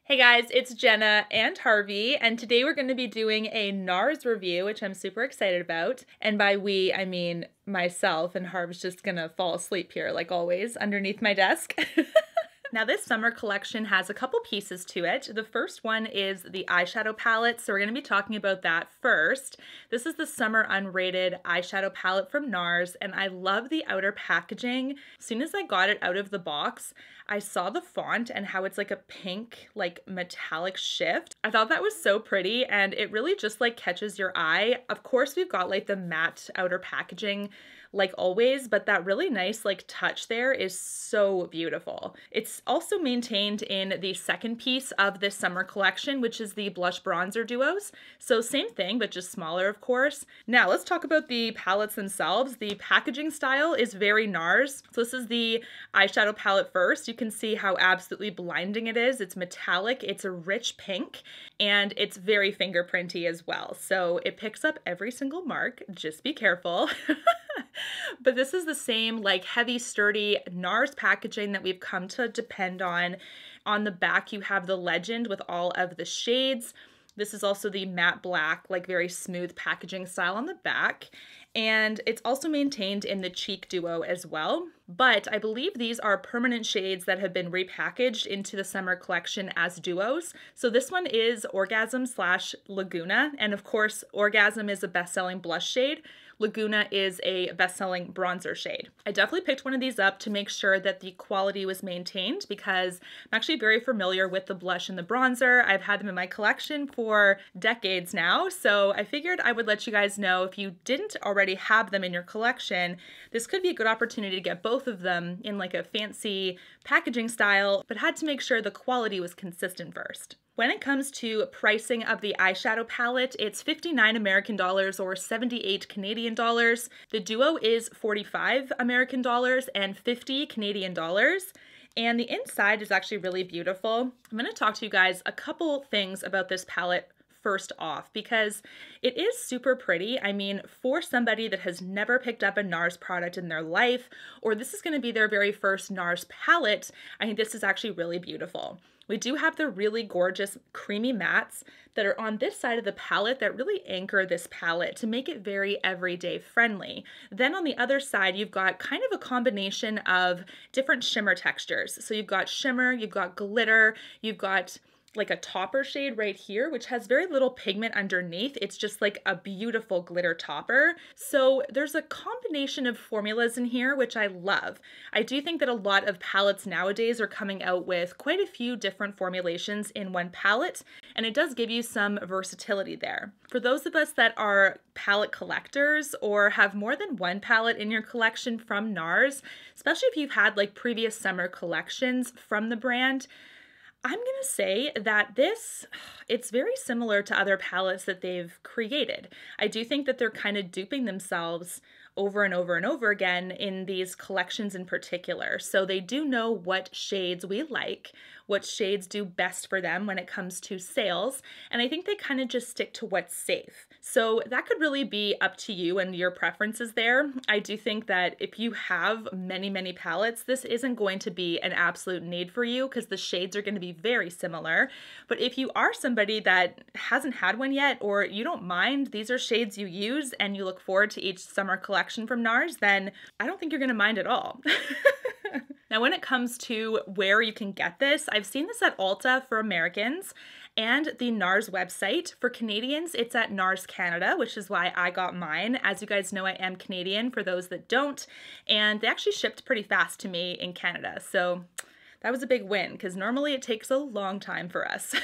Hey guys, it's Jenna and Harvey, and today we're going to be doing a Nars review, which I'm super excited about. And by we, I mean myself, and Harv's just gonna fall asleep here, like always, underneath my desk. Now this summer collection has a couple pieces to it. The first one is the eyeshadow palette, so we're going to be talking about that first. This is the summer unrated eyeshadow palette from Nars, and I love the outer packaging. As soon as I got it out of the box, I saw the font and how it's like a pink, like metallic shift. I thought that was so pretty, and it really just like catches your eye. Of course, we've got like the matte outer packaging like always, but that really nice like touch there is so beautiful. It's also maintained in the second piece of this summer collection, which is the blush bronzer duos. So same thing, but just smaller, of course. Now let's talk about the palettes themselves. The packaging style is very Nars. So this is the eyeshadow palette first. You can see how absolutely blinding it is. It's metallic, it's a rich pink, and it's very fingerprinty as well. So it picks up every single mark. Just be careful. But this is the same like heavy, sturdy Nars packaging that we've come to depend on. On the back, you have the legend with all of the shades. This is also the matte black, like very smooth packaging style on the back. And it's also maintained in the cheek duo as well. But I believe these are permanent shades that have been repackaged into the summer collection as duos. So this one is Orgasm / Laguna. And of course, Orgasm is a best-selling blush shade. Laguna is a best-selling bronzer shade. I definitely picked one of these up to make sure that the quality was maintained because I'm actually very familiar with the blush and the bronzer. I've had them in my collection for decades now, so I figured I would let you guys know if you didn't already have them in your collection, this could be a good opportunity to get both of them in like a fancy packaging style, but had to make sure the quality was consistent first. When it comes to pricing of the eyeshadow palette, it's 59 American dollars or 78 Canadian dollars. The duo is 45 American dollars and 50 Canadian dollars. And the inside is actually really beautiful. I'm going to talk to you guys a couple things about this palette first off because it is super pretty. I mean, for somebody that has never picked up a Nars product in their life, or this is going to be their very first Nars palette, I think this is actually really beautiful. We do have the really gorgeous creamy mattes that are on this side of the palette that really anchor this palette to make it very everyday friendly. Then on the other side, you've got kind of a combination of different shimmer textures. So you've got shimmer, you've got glitter, you've got like a topper shade right here, which has very little pigment underneath. It's just like a beautiful glitter topper. So there's a combination of formulas in here, which I love. I do think that a lot of palettes nowadays are coming out with quite a few different formulations in one palette, and it does give you some versatility there. For those of us that are palette collectors or have more than one palette in your collection from Nars, especially if you've had like previous summer collections from the brand, I'm going to say that it's very similar to other palettes that they've created. I do think that they're kind of duping themselves over and over and over again in these collections in particular. So they do know what shades we like, what shades do best for them when it comes to sales, and I think they kind of just stick to what's safe. So that could really be up to you and your preferences there. I do think that if you have many, many palettes, this isn't going to be an absolute need for you because the shades are going to be very similar. But if you are somebody that hasn't had one yet, or you don't mind, these are shades you use and you look forward to each summer collection from Nars, then I don't think you're going to mind at all. Now, when it comes to where you can get this, I've seen this at Ulta for Americans and the Nars website. For Canadians, it's at Nars Canada, which is why I got mine. As you guys know, I am Canadian for those that don't, and they actually shipped pretty fast to me in Canada. So that was a big win because normally it takes a long time for us.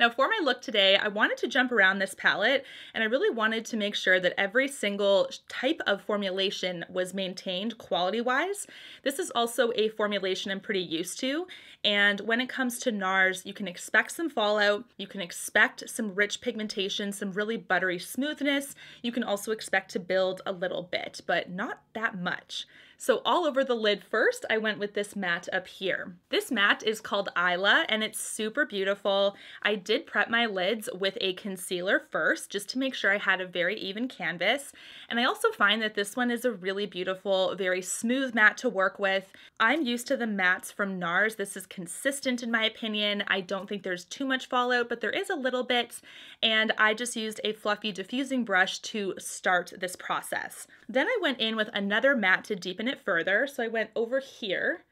Now for my look today, I wanted to jump around this palette and I really wanted to make sure that every single type of formulation was maintained quality-wise. This is also a formulation I'm pretty used to, and when it comes to Nars, you can expect some fallout, you can expect some rich pigmentation, some really buttery smoothness, you can also expect to build a little bit, but not that much. So all over the lid first, I went with this matte up here. This matte is called Calla and it's super beautiful. I did prep my lids with a concealer first just to make sure I had a very even canvas. And I also find that this one is a really beautiful, very smooth matte to work with. I'm used to the mattes from Nars. This is consistent in my opinion. I don't think there's too much fallout, but there is a little bit. And I just used a fluffy diffusing brush to start this process. Then I went in with another matte to deepen it further. So I went over here.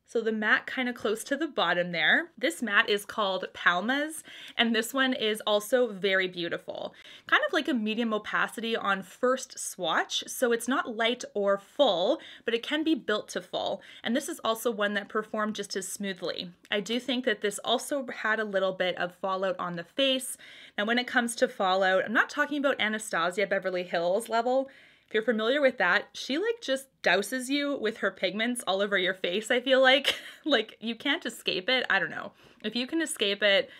So the matte kind of close to the bottom there. This matte is called Palmas, and this one is also very beautiful. Kind of like a medium opacity on first swatch, so it's not light or full, but it can be built to full. And this is also one that performed just as smoothly. I do think that this also had a little bit of fallout on the face. Now when it comes to fallout, I'm not talking about Anastasia Beverly Hills level. If you're familiar with that, she like just douses you with her pigments all over your face, I feel like. Like you can't escape it. I don't know. If you can escape it,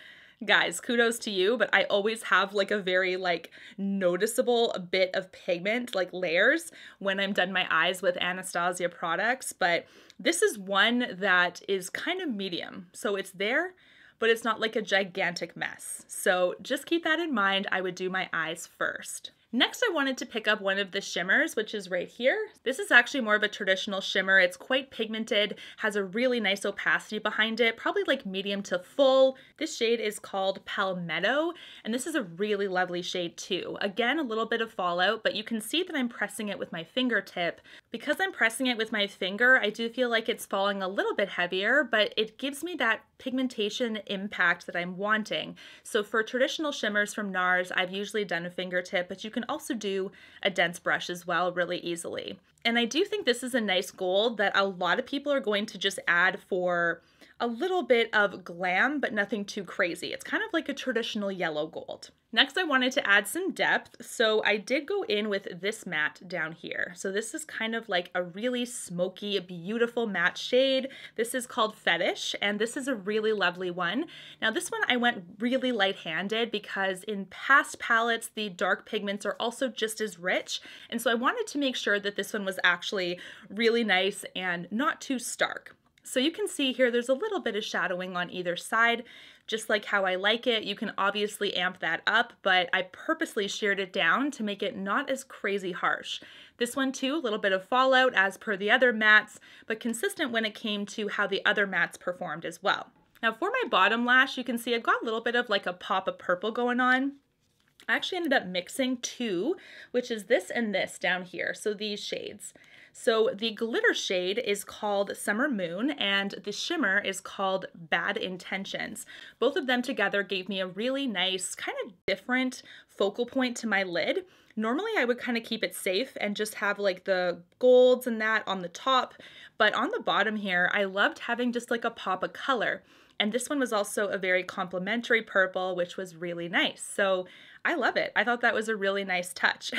guys, kudos to you, but I always have like a very like noticeable bit of pigment, like layers, when I'm done my eyes with Anastasia products. But this is one that is kind of medium. So it's there, but it's not like a gigantic mess. So just keep that in mind. I would do my eyes first. Next, I wanted to pick up one of the shimmers, which is right here. This is actually more of a traditional shimmer. It's quite pigmented, has a really nice opacity behind it, probably like medium to full. This shade is called Palmetto, and this is a really lovely shade too. Again, a little bit of fallout, but you can see that I'm pressing it with my fingertip. Because I'm pressing it with my finger, I do feel like it's falling a little bit heavier, but it gives me that pigmentation impact that I'm wanting. So for traditional shimmers from Nars, I've usually done a fingertip, but you can also do a dense brush as well really easily. And I do think this is a nice gold that a lot of people are going to just add for a little bit of glam, but nothing too crazy. It's kind of like a traditional yellow gold. Next, I wanted to add some depth, so I did go in with this matte down here. So this is kind of like a really smoky, beautiful matte shade. This is called Fetish, and this is a really lovely one. Now this one I went really light-handed because in past palettes, the dark pigments are also just as rich, and so I wanted to make sure that this one was actually really nice and not too stark. So you can see here there's a little bit of shadowing on either side, just like how I like it. You can obviously amp that up, but I purposely sheared it down to make it not as crazy harsh. This one too, a little bit of fallout as per the other mattes, but consistent when it came to how the other mattes performed as well. Now for my bottom lash, you can see I've got a little bit of like a pop of purple going on. I actually ended up mixing two, which is this and this down here, so these shades. So the glitter shade is called Summer Moon and the shimmer is called Bad Intentions. Both of them together gave me a really nice, kind of different focal point to my lid. Normally I would kind of keep it safe and just have like the golds and that on the top, but on the bottom here, I loved having just like a pop of color. And this one was also a very complementary purple, which was really nice. So I love it. I thought that was a really nice touch.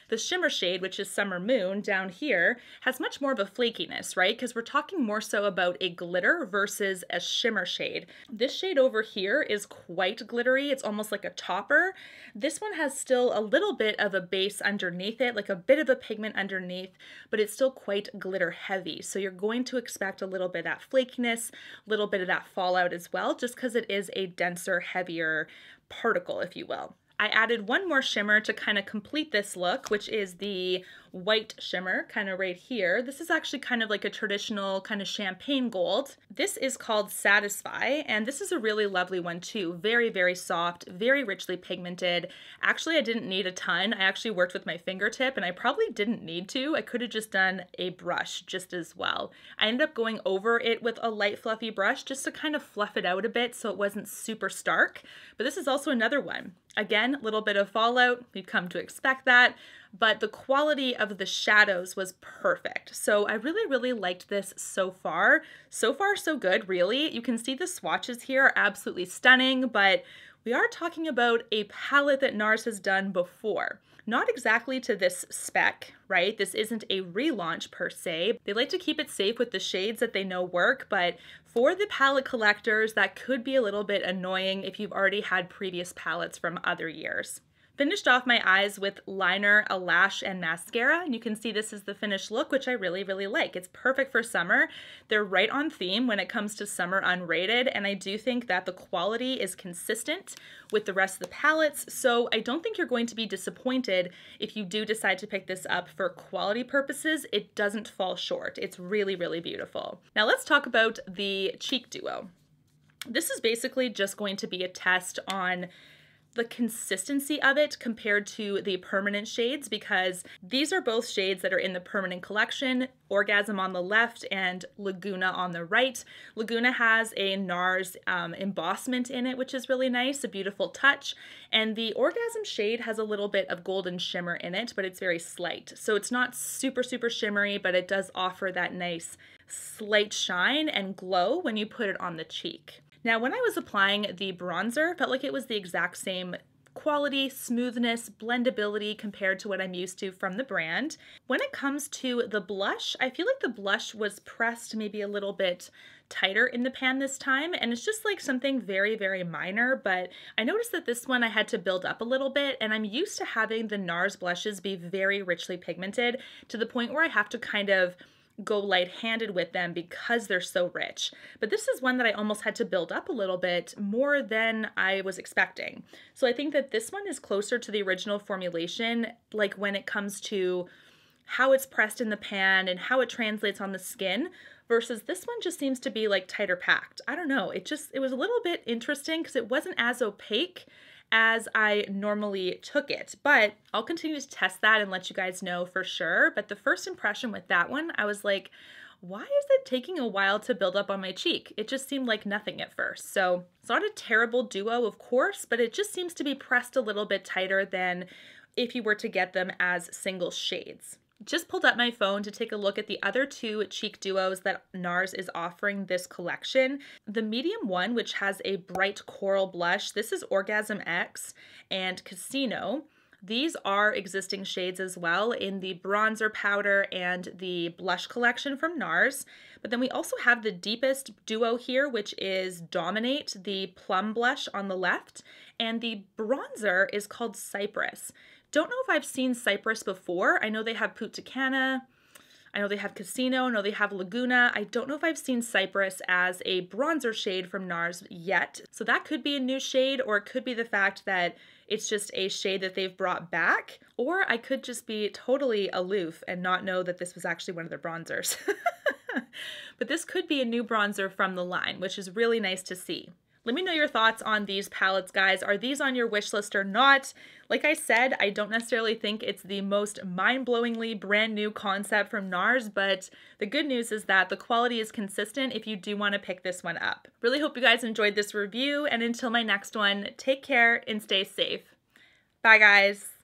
The shimmer shade, which is Summer Moon down here, has much more of a flakiness, right? Because we're talking more so about a glitter versus a shimmer shade. This shade over here is quite glittery. It's almost like a topper. This one has still a little bit of a base underneath it, like a bit of a pigment underneath, but it's still quite glitter heavy. So you're going to expect a little bit of that flakiness, a little bit of that fallout as well, just because it is a denser, heavier particle, if you will. I added one more shimmer to kind of complete this look, which is the white shimmer, kind of right here. This is actually kind of like a traditional kind of champagne gold. This is called Satisfy, and this is a really lovely one too. Very, very soft, very richly pigmented. Actually, I didn't need a ton. I actually worked with my fingertip, and I probably didn't need to. I could have just done a brush just as well. I ended up going over it with a light fluffy brush just to kind of fluff it out a bit so it wasn't super stark. But this is also another one. Again, a little bit of fallout. We've come to expect that. But the quality of the shadows was perfect. So I really, really liked this so far. So far, so good, really. You can see the swatches here are absolutely stunning, but we are talking about a palette that Nars has done before. Not exactly to this spec, right? This isn't a relaunch per se. They like to keep it safe with the shades that they know work, but for the palette collectors, that could be a little bit annoying if you've already had previous palettes from other years. Finished off my eyes with liner, a lash, and mascara, and you can see this is the finished look, which I really, really like. It's perfect for summer. They're right on theme when it comes to summer unrated, and I do think that the quality is consistent with the rest of the palettes, so I don't think you're going to be disappointed if you do decide to pick this up for quality purposes. It doesn't fall short. It's really, really beautiful. Now let's talk about the cheek duo. This is basically just going to be a test on the consistency of it compared to the permanent shades, because these are both shades that are in the permanent collection, Orgasm on the left and Laguna on the right. Laguna has a Nars embossment in it, which is really nice, a beautiful touch, and the Orgasm shade has a little bit of golden shimmer in it, but it's very slight. So it's not super, super shimmery, but it does offer that nice slight shine and glow when you put it on the cheek. Now, when I was applying the bronzer, it felt like it was the exact same quality, smoothness, blendability compared to what I'm used to from the brand. When it comes to the blush, I feel like the blush was pressed maybe a little bit tighter in the pan this time, and it's just like something very, very minor, but I noticed that this one I had to build up a little bit, and I'm used to having the Nars blushes be very richly pigmented to the point where I have to kind of go light-handed with them because they're so rich. But this is one that I almost had to build up a little bit more than I was expecting. So I think that this one is closer to the original formulation, like when it comes to how it's pressed in the pan and how it translates on the skin, versus this one just seems to be like tighter packed. I don't know, it was a little bit interesting because it wasn't as opaque as I normally took it, but I'll continue to test that and let you guys know for sure. But the first impression with that one, I was like, why is it taking a while to build up on my cheek? It just seemed like nothing at first. So it's not a terrible duo, of course, but it just seems to be pressed a little bit tighter than if you were to get them as single shades. Just pulled up my phone to take a look at the other two cheek duos that Nars is offering this collection. The medium one, which has a bright coral blush, this is Orgasm X and Casino. These are existing shades as well in the bronzer powder and the blush collection from Nars. But then we also have the deepest duo here, which is Dominate, the plum blush on the left, and the bronzer is called Cypress. Don't know if I've seen Cypress before. I know they have Punta Cana, I know they have Casino, I know they have Laguna. I don't know if I've seen Cypress as a bronzer shade from Nars yet. So that could be a new shade, or it could be the fact that it's just a shade that they've brought back, or I could just be totally aloof and not know that this was actually one of their bronzers. But this could be a new bronzer from the line, which is really nice to see. Let me know your thoughts on these palettes, guys. Are these on your wish list or not? Like I said, I don't necessarily think it's the most mind-blowingly brand new concept from Nars, but the good news is that the quality is consistent if you do want to pick this one up. Really hope you guys enjoyed this review, and until my next one, take care and stay safe. Bye, guys.